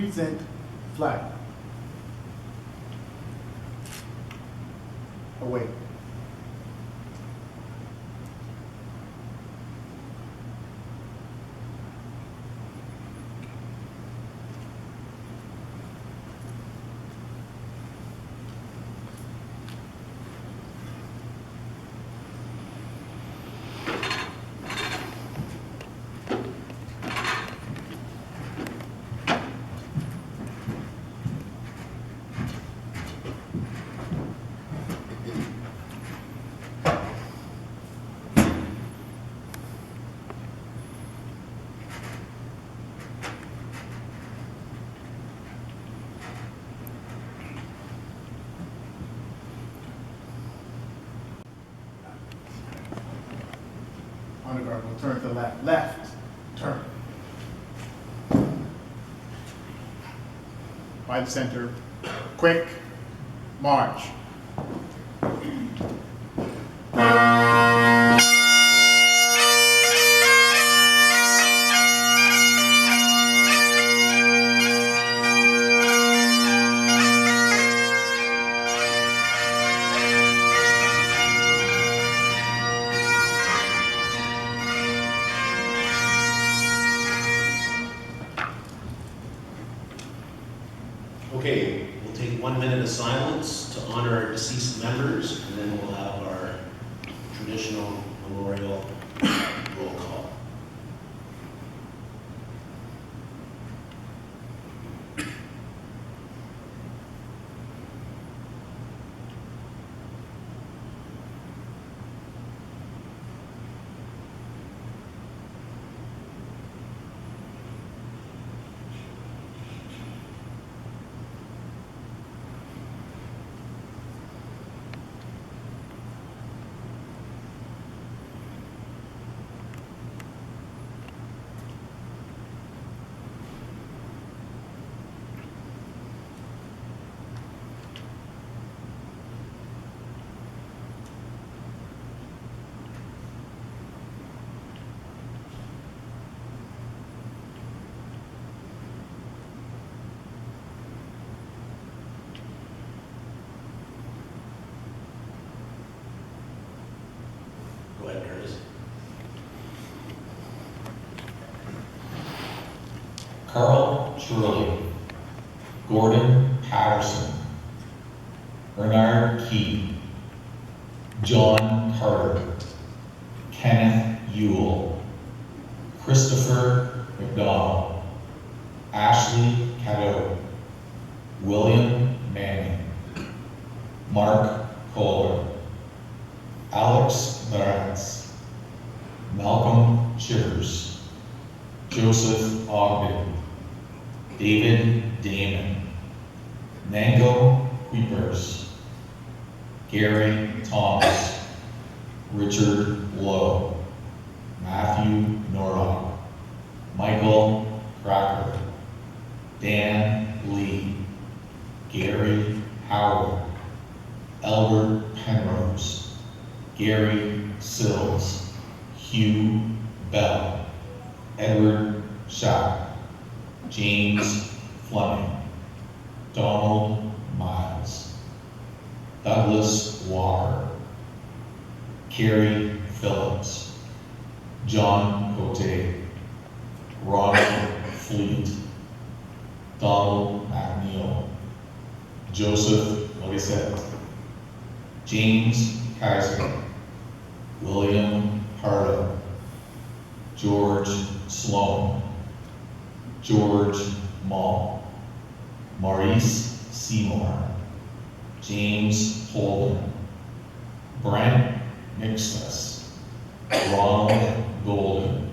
present flag. Away. Honor guard will turn to the left. Left, turn. By the center, quick, march. Okay, we'll take 1 minute of silence to honor our deceased members, and then we'll have our traditional memorial roll call. Go ahead, Curtis. Carl Shirley, Gordon Patterson, Bernard Key, John Carter, Kenneth Ewell, Christopher McDonald, Ashley Caddo, William Manning, Mark Kohler, Alex Barnes, Malcolm Chivers, Joseph Ogden, David Damon, Nango Kuipers, Gary Thomas, Richard Lowe, Matthew Norrock, Michael Cracker, Dan Lee, Gary Howard, Albert Penrose, Gary Sills, Hugh Bell, Edward Schack, James Fleming, Donald Miles, Douglas Walker, Carrie Phillips, John Cote, Ronald Fleet, Donald McNeil, Joseph Lissette, James Kaiser, William Pardo, George Sloan, George Mall, Maurice Seymour, James Holden, Brent Mixtus, Ronald Golden,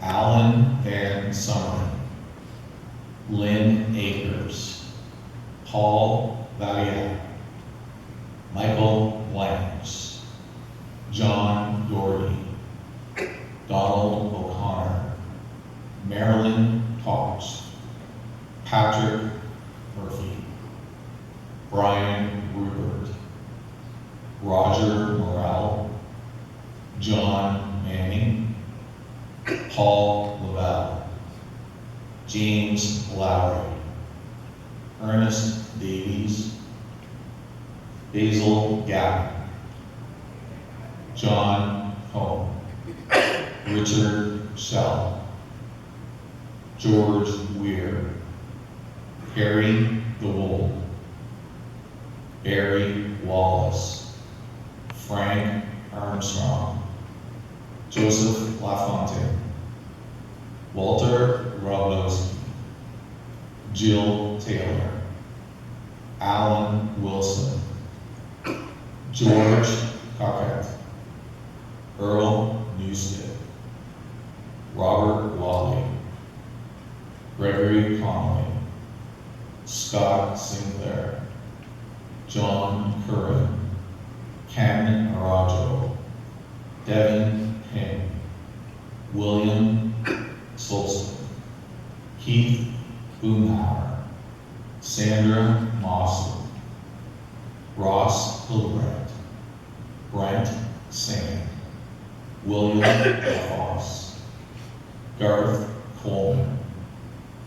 Alan Van Summer, Lynn Akers, Paul Valier, Michael Blanche, John Doherty, Donald O'Connor, Marilyn Tosh, Patrick Murphy, Brian Rupert, Roger Morrell, John Manning, Paul Lavelle, James Lowry, Ernest Davies, Basil Gavin, John Home, Richard Shell, George Weir, Harry DeWolf, Barry Wallace, Frank Armstrong, Joseph LaFontaine, Walter Roblowski, Jill Taylor, Alan Wilson, George Cockett, Earl Newstead, Robert Wally, Gregory Connolly, Scott Sinclair, John Curran, Ken Arajo, Devin Payne, William Solston, Keith Boomhauer, Sandra Mawson, Ross Hildebrandt, Brent Sand, William LaFosse, Garth Coleman,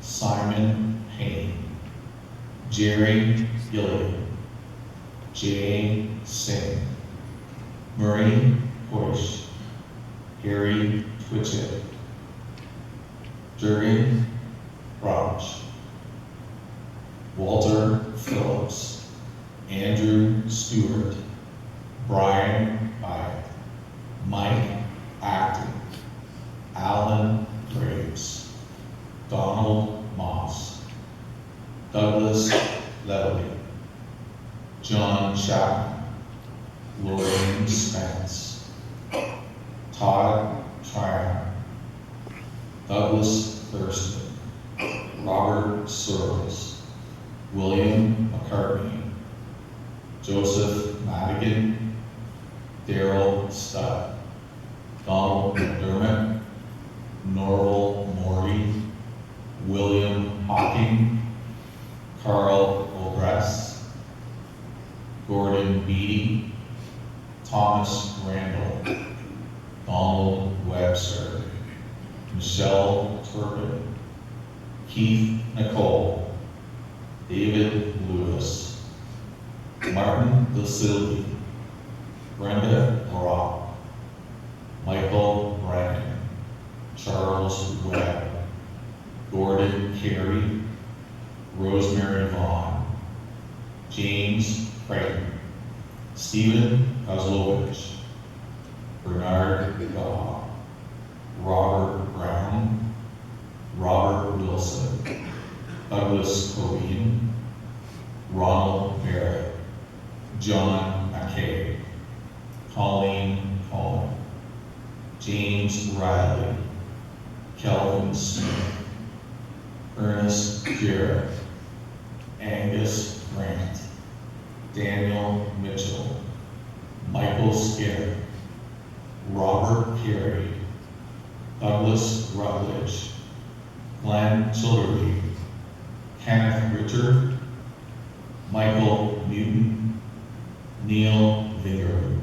Simon Payne, Jerry Gilligan, Jay Singh, Murray Bush, Harry Twitchett, Jurgen Rauch, Walter Phillips, Andrew Stewart, Brian Byatt, Mike Acton, Alan Graves, Donald Moss, Douglas Levely, John Chapman, Lorraine Spence, Todd Tryon, Douglas Thurston, Robert Searles, William McCartney, Joseph Madigan, Daryl Studd, Donald McDermott, Norval Morey, William Hocking, Carl Obress, Gordon Beatty, Thomas Randall, Donald Webster, Michelle Turpin, Keith Nicole, David Lewis, Martin DeSilvi, Brenda Rock, Michael Brennan, Charles Webb, Gordon Carey, Rosemary Vaughn, James Creighton, Stephen Kozlovich, Bernard Gaw, Robert Brown, Robert Wilson, Douglas Colleen, Ronald Barrett, John McKay, Colleen Coleman, James Riley, Kelvin Smith, Ernest Jarrett, Angus Grant, Daniel Mitchell, Michael Skinner, Robert Carey, Douglas Rutledge, Glenn Childerley, Kenneth Richard, Michael Newton, Neil Vingeroot,